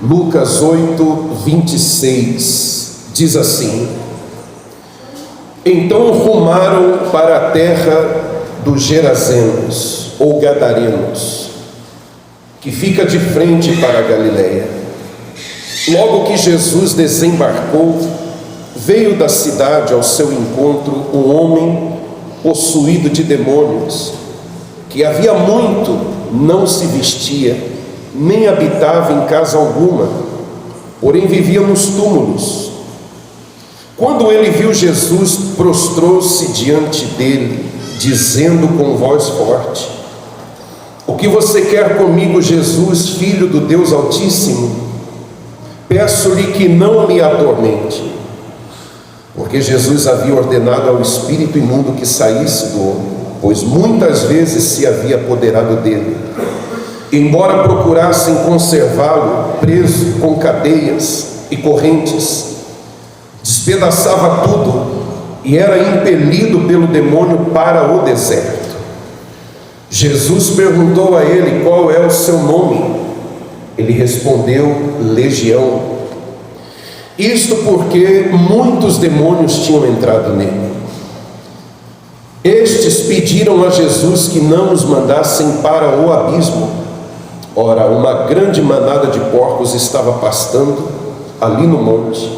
Lucas 8, 26, diz assim: Então rumaram para a terra dos Gerazenos, ou Gadarenos, que fica de frente para a Galileia. Logo que Jesus desembarcou, veio da cidade ao seu encontro um homem possuído de demônios, que havia muito não se vestia, nem habitava em casa alguma, porém vivia nos túmulos. Quando ele viu Jesus, prostrou-se diante dele, dizendo com voz forte: O que você quer comigo, Jesus, Filho do Deus Altíssimo? Peço-lhe que não me atormente. Porque Jesus havia ordenado ao espírito imundo que saísse do homem, pois muitas vezes se havia apoderado dele. Embora procurassem conservá-lo preso com cadeias e correntes, despedaçava tudo e era impelido pelo demônio para o deserto. Jesus perguntou a ele: Qual é o seu nome? Ele respondeu: Legião. Isto porque muitos demônios tinham entrado nele. Estes pediram a Jesus que não os mandassem para o abismo. Ora, uma grande manada de porcos estava pastando ali no monte,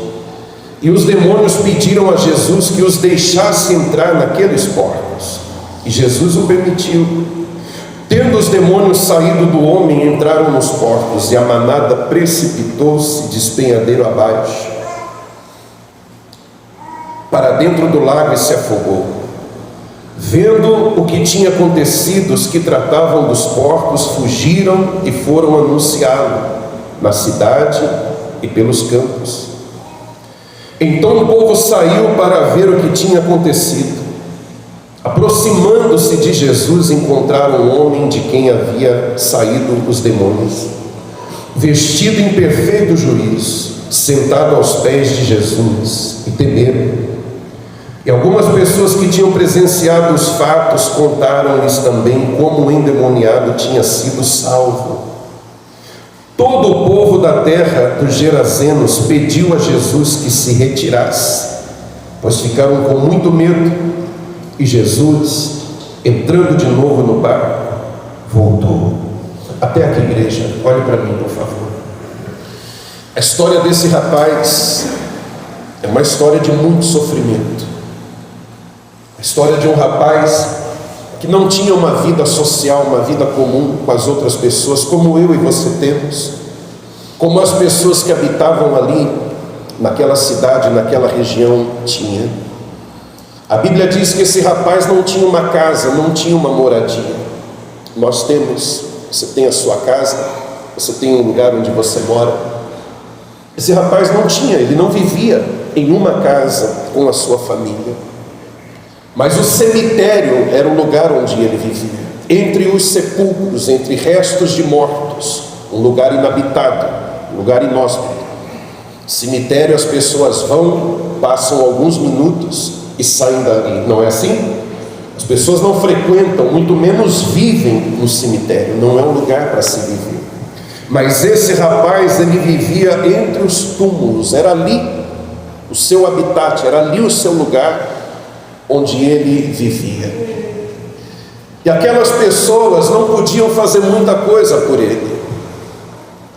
e os demônios pediram a Jesus que os deixasse entrar naqueles porcos, e Jesus o permitiu. Tendo os demônios saído do homem, entraram nos porcos, e a manada precipitou-se despenhadeiro abaixo, para dentro do lago, e se afogou. Vendo o que tinha acontecido, os que tratavam dos porcos fugiram e foram anunciá-lo na cidade e pelos campos. Então o povo saiu para ver o que tinha acontecido. Aproximando-se de Jesus, encontraram um homem de quem havia saído os demônios, vestido em perfeito juízo, sentado aos pés de Jesus, e temeram. E algumas pessoas que tinham presenciado os fatos contaram-lhes também como o endemoniado tinha sido salvo. Todo o povo da terra dos Gerazenos pediu a Jesus que se retirasse, pois ficaram com muito medo. E Jesus, entrando de novo no barco, voltou. Até aqui, igreja, olhe para mim, por favor. A história desse rapaz é uma história de muito sofrimento. A história de um rapaz que não tinha uma vida social, uma vida comum com as outras pessoas, como eu e você temos, como as pessoas que habitavam ali, naquela cidade, naquela região, tinham. A Bíblia diz que esse rapaz não tinha uma casa, não tinha uma moradia. Nós temos, você tem a sua casa, você tem um lugar onde você mora. Esse rapaz não tinha, ele não vivia em uma casa com a sua família. Mas o cemitério era o lugar onde ele vivia. Entre os sepulcros, entre restos de mortos, um lugar inabitado, um lugar inóspito. Cemitério, as pessoas vão, passam alguns minutos e saem dali, não é assim? As pessoas não frequentam, muito menos vivem no cemitério, não é um lugar para se viver. Mas esse rapaz, ele vivia entre os túmulos, era ali o seu habitat, era ali o seu lugar onde ele vivia. E aquelas pessoas não podiam fazer muita coisa por ele.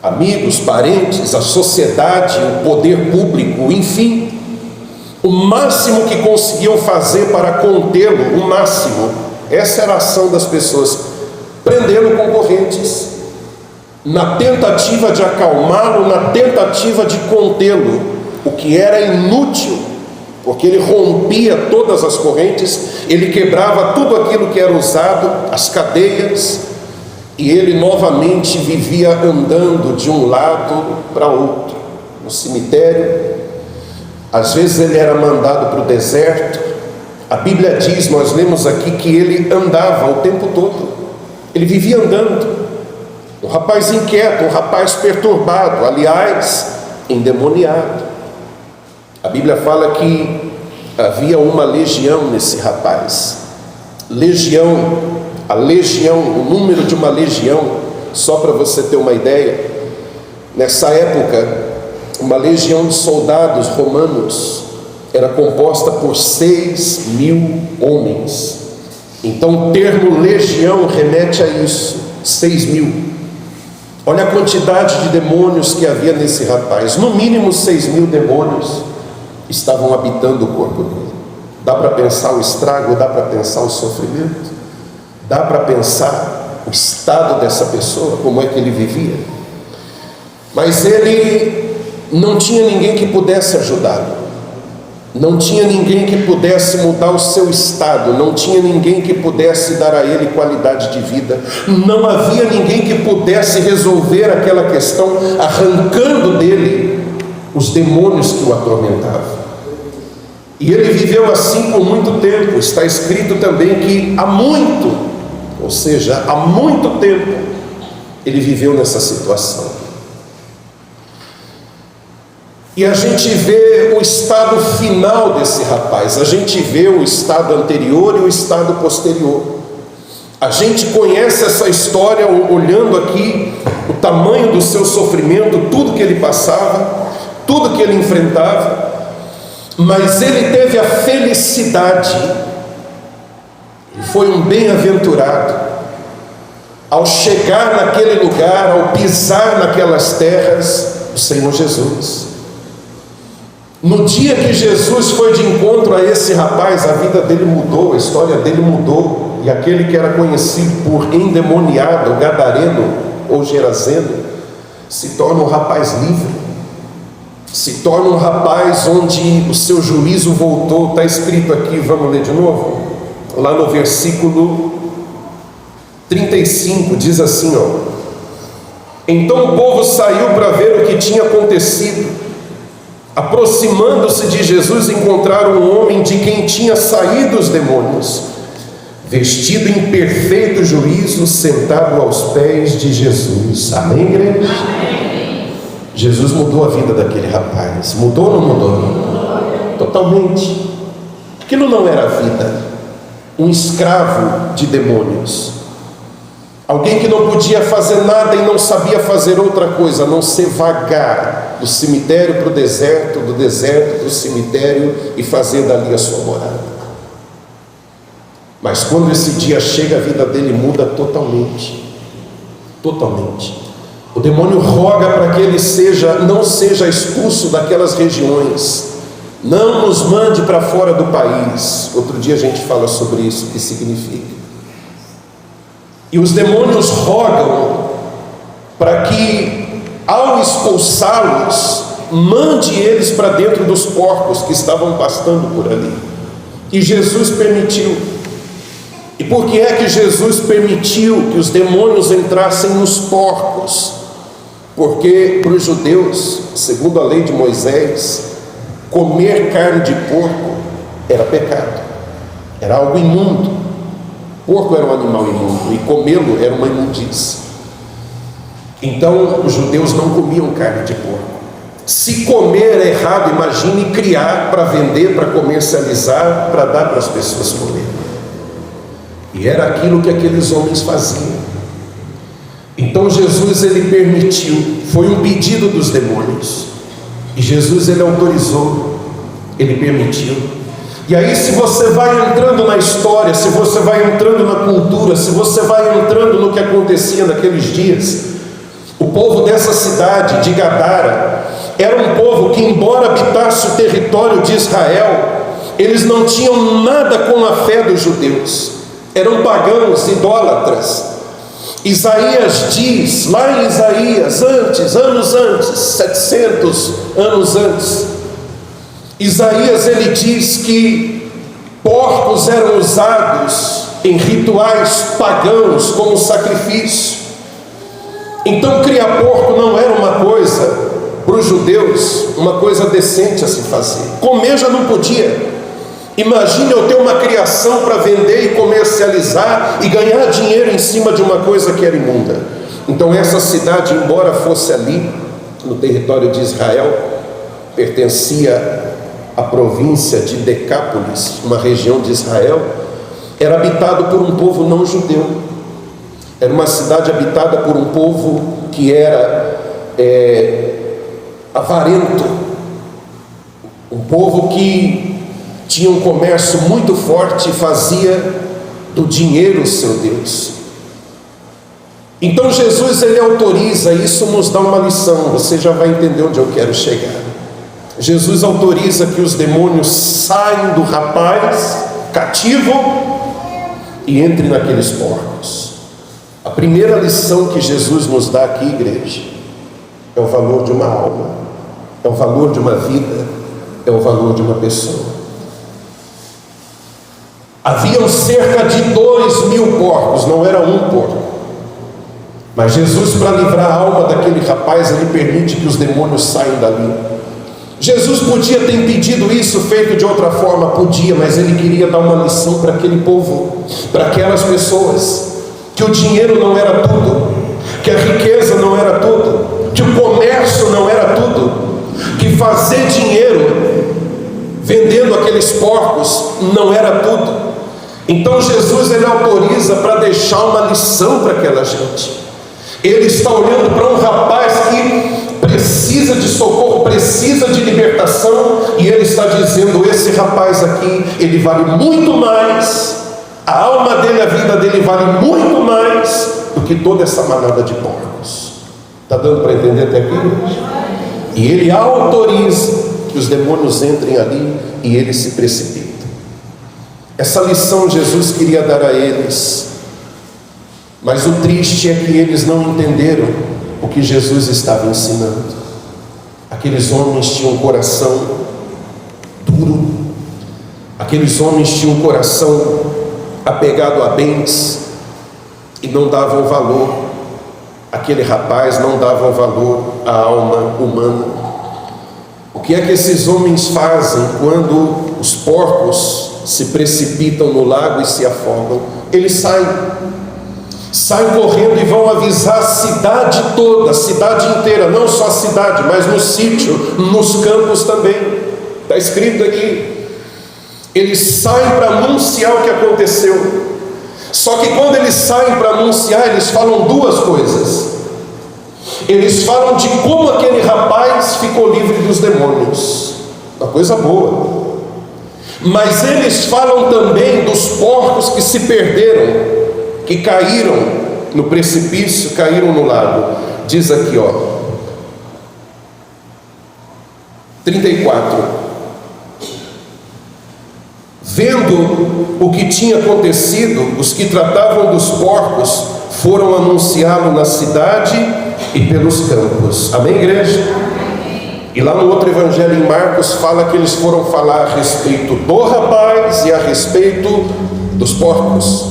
Amigos, parentes, a sociedade, o poder público, enfim, o máximo que conseguiam fazer para contê-lo, o máximo, essa era a ação das pessoas, prendê-lo com correntes, na tentativa de acalmá-lo, na tentativa de contê-lo, o que era inútil, porque ele rompia todas as correntes, ele quebrava tudo aquilo que era usado, as cadeias, e ele novamente vivia andando de um lado para outro, no cemitério. Às vezes ele era mandado para o deserto. A Bíblia diz, nós lemos aqui, que ele andava o tempo todo, ele vivia andando, um rapaz inquieto, um rapaz perturbado, aliás, endemoniado. A Bíblia fala que havia uma legião nesse rapaz. Legião, a legião, o número de uma legião, só para você ter uma ideia, Nessa época, uma legião de soldados romanos era composta por 6.000 homens. Então o termo legião remete a isso, 6.000. Olha a quantidade de demônios que havia nesse rapaz. No mínimo 6.000 demônios estavam habitando o corpo dele. Dá para pensar o estrago, dá para pensar o sofrimento, dá para pensar o estado dessa pessoa, como é que ele vivia. Mas ele não tinha ninguém que pudesse ajudá-lo, não tinha ninguém que pudesse mudar o seu estado, não tinha ninguém que pudesse dar a ele qualidade de vida, não havia ninguém que pudesse resolver aquela questão, arrancando dele os demônios que o atormentavam. E ele viveu assim por muito tempo. Está escrito também que há muito, ou seja, há muito tempo, ele viveu nessa situação. E a gente vê o estado final desse rapaz, a gente vê o estado anterior e o estado posterior. A gente conhece essa história olhando aqui o tamanho do seu sofrimento, tudo que ele passava, tudo que ele enfrentava, mas ele teve a felicidade, ele foi um bem-aventurado, ao chegar naquele lugar, ao pisar naquelas terras do Senhor Jesus. No dia que Jesus foi de encontro a esse rapaz, a vida dele mudou, a história dele mudou, e aquele que era conhecido por endemoniado, gadareno ou gerazeno, se torna um rapaz livre, se torna um rapaz onde o seu juízo voltou. Está escrito aqui, vamos ler de novo, lá no versículo 35, diz assim, então o povo saiu para ver o que tinha acontecido. Aproximando-se de Jesus, encontraram um homem de quem tinha saído os demônios, vestido em perfeito juízo, sentado aos pés de Jesus. Amém, igreja? Amém. Jesus mudou a vida daquele rapaz. Mudou ou não mudou? Totalmente. Aquilo não era vida. Um escravo de demônios. Alguém que não podia fazer nada e não sabia fazer outra coisa, a não ser vagar do cemitério para o deserto, do deserto para o cemitério e fazer dali a sua morada. Mas quando esse dia chega, a vida dele muda totalmente. Totalmente. O demônio roga para que ele não seja expulso daquelas regiões. Não nos mande para fora do país. Outro dia a gente fala sobre isso, o que significa. E os demônios rogam para que, ao expulsá-los, mande eles para dentro dos porcos que estavam pastando por ali. E Jesus permitiu. E por que é que Jesus permitiu que os demônios entrassem nos porcos? Porque para os judeus, segundo a lei de Moisés, comer carne de porco era pecado, era algo imundo. Porco era um animal imundo e comê-lo era uma imundície. Então os judeus não comiam carne de porco. Se comer é errado, imagine criar para vender, para comercializar, para dar para as pessoas comer. E era aquilo que aqueles homens faziam. Então Jesus, ele permitiu, foi um pedido dos demônios, e Jesus, ele autorizou, ele permitiu. E aí, se você vai entrando na história, se você vai entrando na cultura, se você vai entrando no que acontecia naqueles dias, o povo dessa cidade de Gadara era um povo que, embora habitasse o território de Israel, eles não tinham nada com a fé dos judeus, eram pagãos, idólatras. Isaías diz, lá em Isaías, anos antes, 700 anos antes, Isaías, ele diz que porcos eram usados em rituais pagãos como sacrifício. Então criar porco não era uma coisa, para os judeus, uma coisa decente a se fazer. Comer já não podia. Imagine eu ter uma criação para vender e comercializar e ganhar dinheiro em cima de uma coisa que era imunda. Então essa cidade, embora fosse ali, no território de Israel, pertencia à província de Decápolis, uma região de Israel, era habitado por um povo não judeu. Era uma cidade habitada por um povo que era avarento, um povo que tinha um comércio muito forte e fazia do dinheiro seu Deus. Então Jesus, ele autoriza, isso nos dá uma lição, você já vai entender onde eu quero chegar. Jesus autoriza que os demônios saiam do rapaz cativo e entrem naqueles porcos. A primeira lição que Jesus nos dá aqui, igreja, é o valor de uma alma, é o valor de uma vida, é o valor de uma pessoa. Haviam cerca de 2.000 porcos, não era um porco. Mas Jesus, para livrar a alma daquele rapaz, ele permite que os demônios saiam dali. Jesus podia ter impedido isso, feito de outra forma, podia, mas ele queria dar uma lição para aquele povo, para aquelas pessoas, que o dinheiro não era tudo, que a riqueza não era tudo, que o comércio não era tudo, que fazer dinheiro vendendo aqueles porcos não era tudo. Então Jesus, ele autoriza para deixar uma lição para aquela gente. Ele está olhando para um rapaz que precisa de socorro, precisa de libertação, e ele está dizendo: esse rapaz aqui, ele vale muito mais, a alma dele, a vida dele vale muito mais do que toda essa manada de porcos. Está dando para entender até aqui? E ele autoriza que os demônios entrem ali e ele se precipita. Essa lição Jesus queria dar a eles, mas o triste é que eles não entenderam o que Jesus estava ensinando. Aqueles homens tinham um coração duro, aqueles homens tinham um coração apegado a bens e não davam valor. Aquele rapaz não dava valor à alma humana. O que é que esses homens fazem quando os porcos se precipitam no lago e se afogam? Eles saem correndo e vão avisar a cidade toda, a cidade inteira, não só a cidade, mas no sítio, nos campos também. Está escrito aqui. Eles saem para anunciar o que aconteceu. Só que quando eles saem para anunciar, eles falam duas coisas. Eles falam de como aquele rapaz ficou livre dos demônios, uma coisa boa. Mas eles falam também dos porcos que se perderam, que caíram no precipício, caíram no lago. Diz aqui, 34. Vendo o que tinha acontecido, os que tratavam dos porcos foram anunciá-lo na cidade e pelos campos. Amém, igreja? Amém. E lá no outro evangelho, em Marcos, fala que eles foram falar a respeito do rapaz e a respeito dos porcos.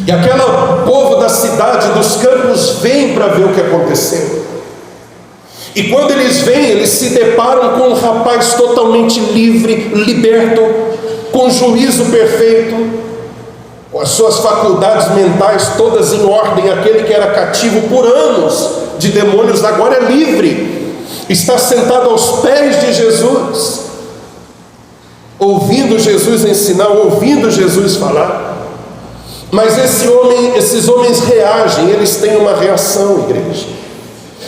E aquele povo da cidade, dos campos, vem para ver o que aconteceu. E quando eles vêm, eles se deparam com um rapaz totalmente livre, liberto, com juízo perfeito, com as suas faculdades mentais todas em ordem. Aquele que era cativo por anos de demônios, agora é livre, está sentado aos pés de Jesus, ouvindo Jesus ensinar, ouvindo Jesus falar. Mas esses homens reagem, eles têm uma reação, igreja.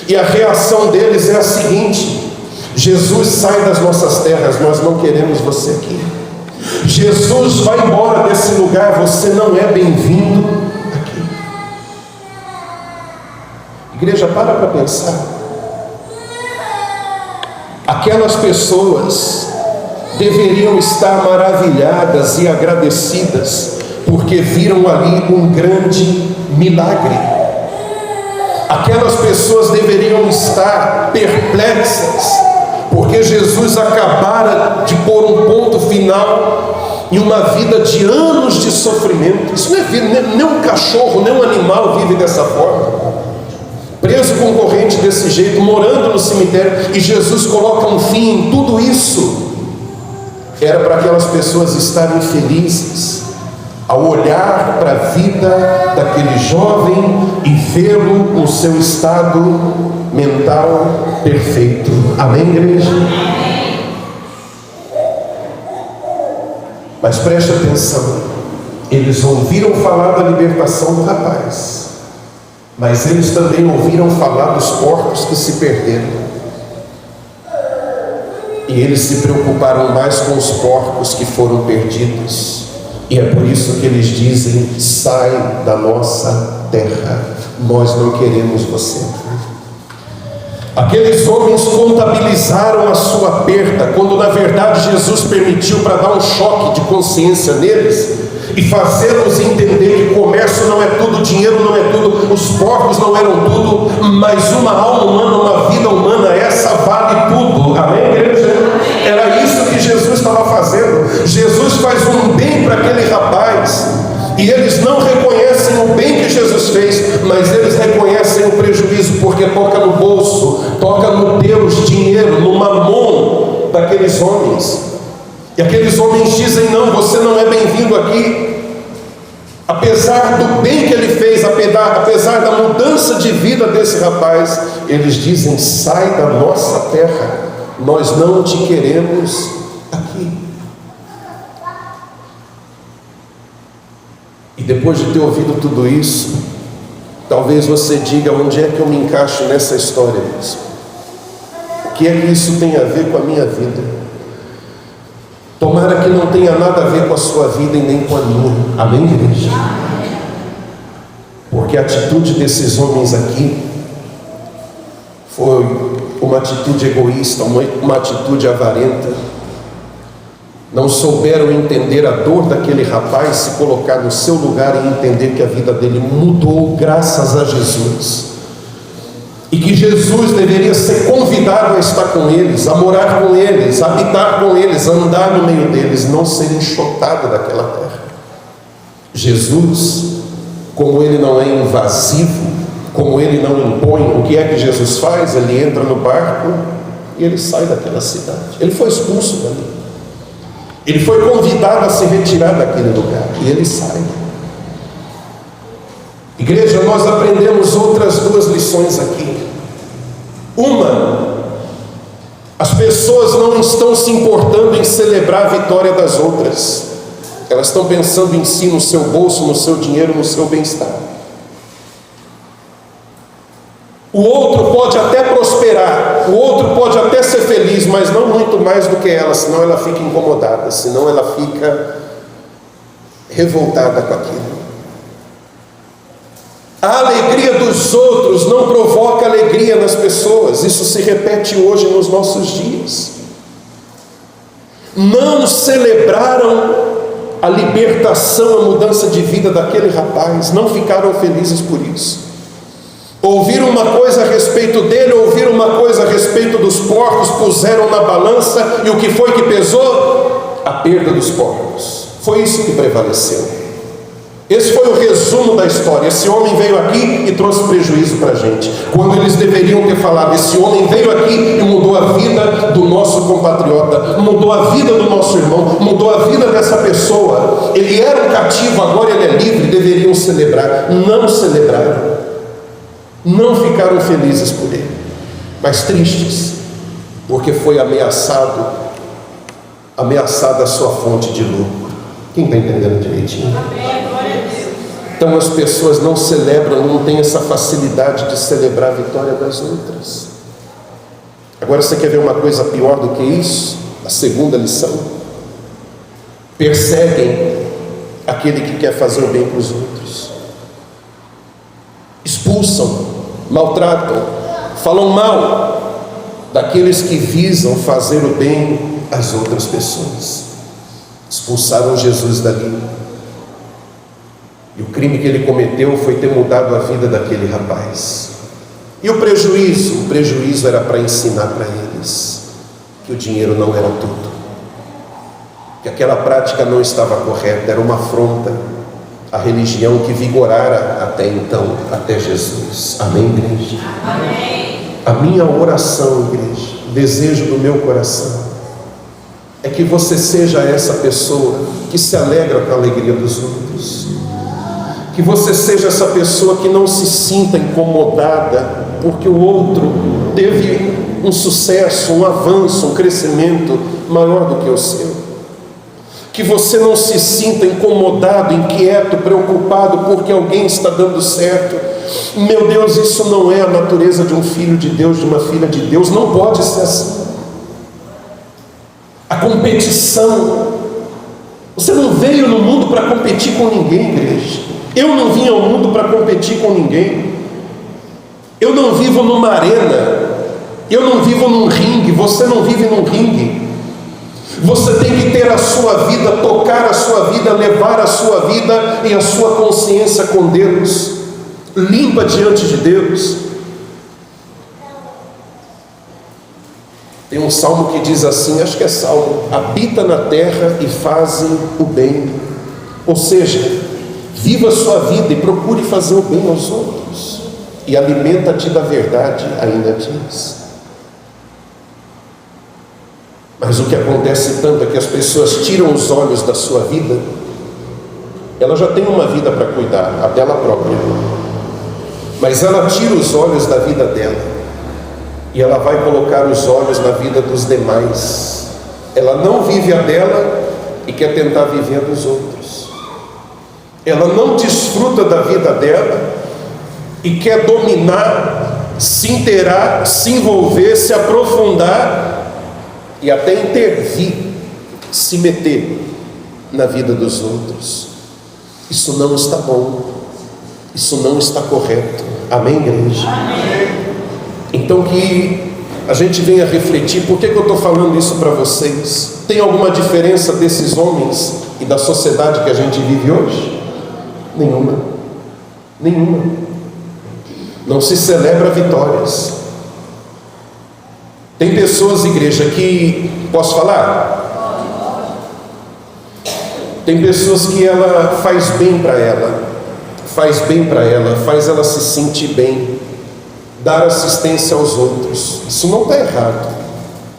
E a reação deles é a seguinte: Jesus, sai das nossas terras, nós não queremos você aqui. Jesus, vai embora desse lugar, você não é bem-vindo aqui. Igreja, para pensar. Aquelas pessoas deveriam estar maravilhadas e agradecidas, porque viram ali um grande milagre. Aquelas pessoas deveriam estar perplexas, porque Jesus acabara de pôr um ponto final em uma vida de anos de sofrimento. Isso não é vida, nem um cachorro, nem um animal vive dessa forma, preso com corrente desse jeito, morando no cemitério, e Jesus coloca um fim em tudo isso. Era para aquelas pessoas estarem felizes ao olhar para a vida daquele jovem e vê-lo no seu estado mental perfeito. Amém, igreja? Mas preste atenção, eles ouviram falar da libertação do rapaz, Mas eles também ouviram falar dos porcos que se perderam. E eles se preocuparam mais com os porcos que foram perdidos. E é por isso que eles dizem: sai da nossa terra, nós não queremos você. Aqueles homens contabilizaram a sua perda, quando na verdade Jesus permitiu para dar um choque de consciência neles e fazê-los entender que comércio não é tudo, dinheiro não é tudo, os porcos não eram tudo, mas uma alma humana, uma vida humana, essa vale tudo. Amém, igreja? Era isso que Jesus estava fazendo. Jesus faz um bem para aquele rapaz, e eles não reconhecem o bem que Jesus fez, mas eles reconhecem o prejuízo, porque toca no bolso, toca no Deus, dinheiro, no mamon daqueles homens. E aqueles homens dizem: não, você não é bem-vindo aqui. Apesar do bem que ele fez, apesar da mudança de vida desse rapaz, eles dizem: sai da nossa terra, nós não te queremos aqui. E depois de ter ouvido tudo isso, talvez você diga: onde é que eu me encaixo nessa história mesmo? O que é que isso tem a ver com a minha vida? Tomara que não tenha nada a ver com a sua vida e nem com a minha. Amém, igreja? Porque a atitude desses homens aqui foi uma atitude egoísta, uma atitude avarenta. Não souberam entender a dor daquele rapaz, se colocar no seu lugar e entender que a vida dele mudou graças a Jesus. E que Jesus deveria ser convidado a estar com eles, a morar com eles, a habitar com eles, a andar no meio deles, não ser enxotado daquela terra. Jesus, como ele não é invasivo, como ele não impõe, o que é que Jesus faz? Ele entra no barco e ele sai daquela cidade. Ele foi expulso dali. Ele foi convidado a se retirar daquele lugar e ele sai. Igreja, nós aprendemos outras duas lições aqui. Uma, as pessoas não estão se importando em celebrar a vitória das outras. Elas estão pensando em si, no seu bolso, no seu dinheiro, no seu bem-estar. O outro pode até prosperar, o outro pode até ser feliz, mas não muito mais do que ela, senão ela fica incomodada, senão ela fica revoltada com aquilo. A alegria dos outros não provoca alegria nas pessoas. Isso se repete hoje nos nossos dias. Não celebraram a libertação, a mudança de vida daquele rapaz, não ficaram felizes por isso. Ouviram uma coisa a respeito dele, ouviram uma coisa a respeito dos porcos, puseram na balança, e o que foi que pesou? A perda dos porcos. Foi isso que prevaleceu. Esse foi o resumo da história. Esse homem veio aqui e trouxe prejuízo para a gente, quando eles deveriam ter falado: esse homem veio aqui e mudou a vida do nosso compatriota, mudou a vida do nosso irmão, mudou a vida dessa pessoa. Ele era um cativo, agora ele é livre. Deveriam celebrar. Não celebraram, não ficaram felizes por ele, mas tristes, porque foi ameaçada a sua fonte de lucro. Quem está entendendo direitinho? Então as pessoas não celebram, não têm essa facilidade de celebrar a vitória das outras. Agora você quer ver uma coisa pior do que isso? A segunda lição: perseguem aquele que quer fazer o bem para os outros, expulsam, maltratam, falam mal daqueles que visam fazer o bem às outras pessoas. Expulsaram Jesus dali. E o crime que ele cometeu foi ter mudado a vida daquele rapaz. E o prejuízo? O prejuízo era para ensinar para eles que o dinheiro não era tudo, que aquela prática não estava correta, era uma afronta à religião que vigorara até então, até Jesus. Amém, igreja? Amém. A minha oração, igreja, o desejo do meu coração, é que você seja essa pessoa que se alegra com a alegria dos outros. Que você seja essa pessoa que não se sinta incomodada porque o outro teve um sucesso, um avanço, um crescimento maior do que o seu. Que você não se sinta incomodado, inquieto, preocupado porque alguém está dando certo, Meu Deus, isso não é a natureza de um filho de Deus, de uma filha de Deus. Não pode ser assim. A competição. Você não veio no mundo para competir com ninguém, igreja. Eu não vim ao mundo para competir com ninguém. Eu não vivo numa arena. Eu não vivo num ringue. Você não vive num ringue. Você tem que ter a sua vida, tocar a sua vida, levar a sua vida e a sua consciência com Deus, limpa diante de Deus. Tem um salmo que diz assim, acho que é salmo: habita na terra e fazem o bem. Ou seja, viva a sua vida e procure fazer o bem aos outros, e alimenta-te da verdade, ainda diz. Mas o que acontece tanto é que as pessoas tiram os olhos da sua vida. Ela já tem uma vida para cuidar, a dela própria, mas ela tira os olhos da vida dela e ela vai colocar os olhos na vida dos demais. Ela não vive a dela e quer tentar viver a dos outros. Ela não desfruta da vida dela e quer dominar, se inteirar, se envolver, se aprofundar e até intervir, se meter na vida dos outros. Isso não está bom, isso não está correto. Amém, igreja? Amém. Então que a gente venha refletir. Por que eu estou falando isso para vocês? Tem alguma diferença desses homens e da sociedade que a gente vive hoje? Nenhuma. Nenhuma. Não se celebra vitórias. Tem pessoas, igreja, que... Posso falar? Tem pessoas que ela faz bem para ela, faz bem para ela, faz ela se sentir bem, dar assistência aos outros. Isso não está errado,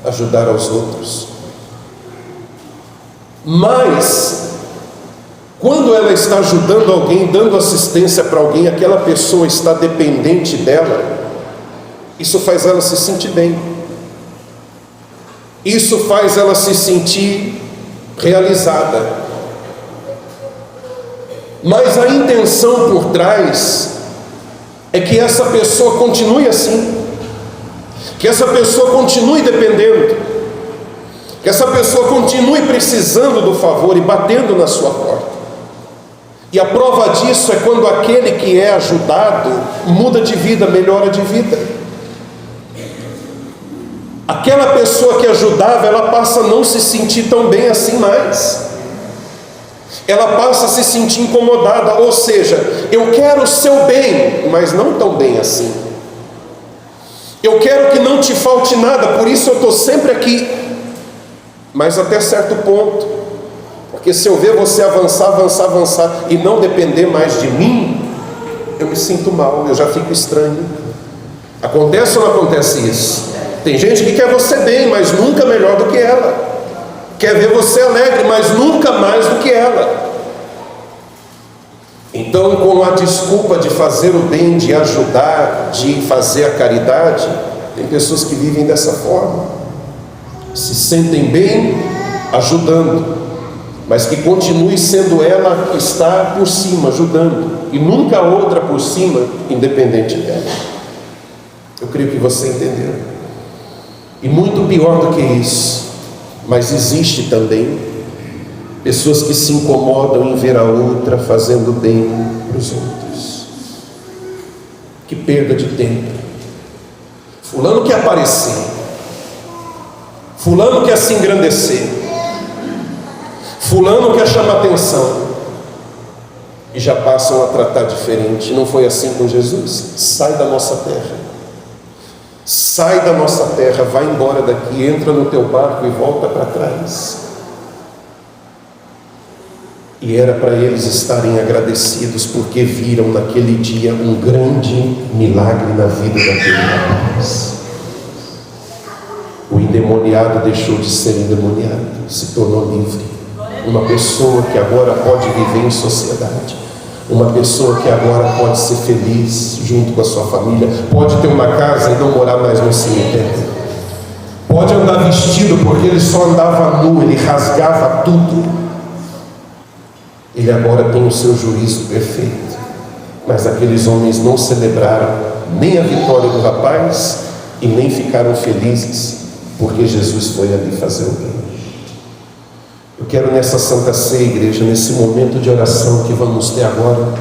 ajudar aos outros. Mas, quando ela está ajudando alguém, dando assistência para alguém, aquela pessoa está dependente dela, isso faz ela se sentir bem. Isso faz ela se sentir realizada. Mas a intenção por trás é que essa pessoa continue assim, que essa pessoa continue dependendo, que essa pessoa continue precisando do favor e batendo na sua porta. E a prova disso é quando aquele que é ajudado muda de vida, melhora de vida. Aquela pessoa que ajudava, ela passa a não se sentir tão bem assim mais. Ela passa a se sentir incomodada. Ou seja, eu quero o seu bem, mas não tão bem assim. Eu quero que não te falte nada, por isso eu estou sempre aqui. Mas até certo ponto. Porque se eu ver você avançar e não depender mais de mim, eu me sinto mal, eu já fico estranho. Acontece ou não acontece isso? Tem gente que quer você bem, mas nunca melhor do que ela. Quer ver você alegre, mas nunca mais do que ela. Então, com a desculpa de fazer o bem, de ajudar, de fazer a caridade, tem pessoas que vivem dessa forma. Se sentem bem ajudando, mas que continue sendo ela que está por cima, ajudando, e nunca outra por cima, independente dela. Eu creio que você entendeu. E muito pior do que isso, mas existe também pessoas que se incomodam em ver a outra fazendo bem para os outros. Que perda de tempo. Fulano quer aparecer, fulano quer se engrandecer, fulano quer chamar atenção, e já passam a tratar diferente. Não foi assim com Jesus? Sai da nossa terra. Sai da nossa terra, vai embora daqui, entra no teu barco e volta para trás. E era para eles estarem agradecidos, porque viram naquele dia um grande milagre na vida daquele rapaz. O endemoniado deixou de ser endemoniado, se tornou livre. Uma pessoa que agora pode viver em sociedade. Uma pessoa que agora pode ser feliz junto com a sua família, pode ter uma casa e não morar mais no cemitério, pode andar vestido, porque ele só andava nu, ele rasgava tudo. Ele agora tem o seu juízo perfeito, Mas aqueles homens não celebraram nem a vitória do rapaz e nem ficaram felizes porque Jesus foi ali fazer o bem. Eu quero nessa Santa Ceia, igreja, nesse momento de oração que vamos ter agora,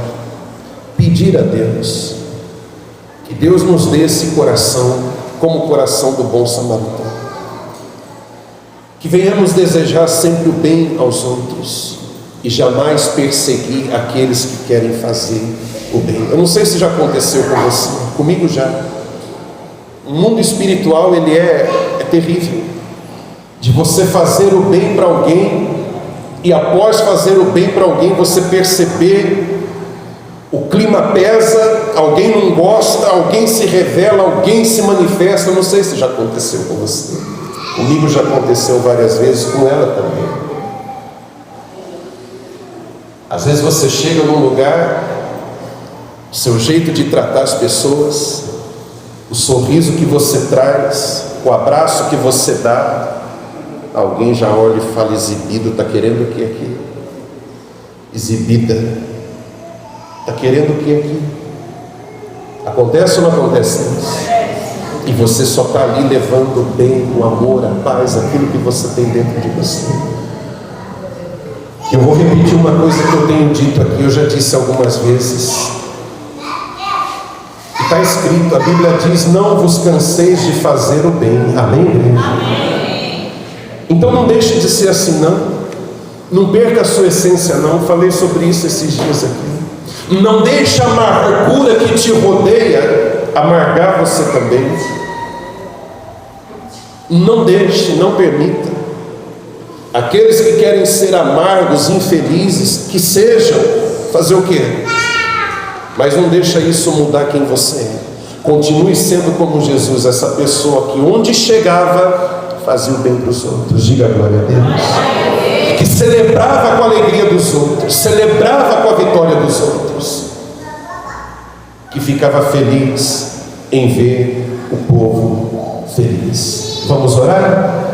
pedir a Deus que Deus nos dê esse coração como o coração do bom samaritano, que venhamos desejar sempre o bem aos outros e jamais perseguir aqueles que querem fazer o bem. Eu não sei se já aconteceu com você, comigo já. O mundo espiritual, ele é terrível, de você fazer o bem para alguém e após fazer o bem para alguém você perceber o clima pesa, alguém não gosta, alguém se revela, alguém se manifesta. Eu não sei se já aconteceu com você, comigo já aconteceu várias vezes, com ela também. Às vezes você chega num lugar, o seu jeito de tratar as pessoas, o sorriso que você traz, o abraço que você dá, alguém já olha e fala: exibido, está querendo o que aqui? Exibida, está querendo o que aqui? Acontece ou não acontece isso? E você só está ali levando o bem, o amor, a paz, aquilo que você tem dentro de você. Eu vou repetir uma coisa que eu tenho dito aqui, eu já disse algumas vezes. Está escrito, a Bíblia diz: não vos canseis de fazer o bem. Amém, igreja? Amém. Então não deixe de ser assim, não perca a sua essência, não. Falei sobre isso esses dias aqui. Não deixe a amargura que te rodeia amargar você também. Não deixe, não permita. Aqueles que querem ser amargos, infelizes, que sejam, fazer o quê? Mas não deixa isso mudar quem você é. Continue sendo como Jesus, essa pessoa que onde chegava fazia o bem para os outros. Diga glória a Deus. Que celebrava com a alegria dos outros, celebrava com a vitória dos outros, que ficava feliz em ver o povo feliz. Vamos orar?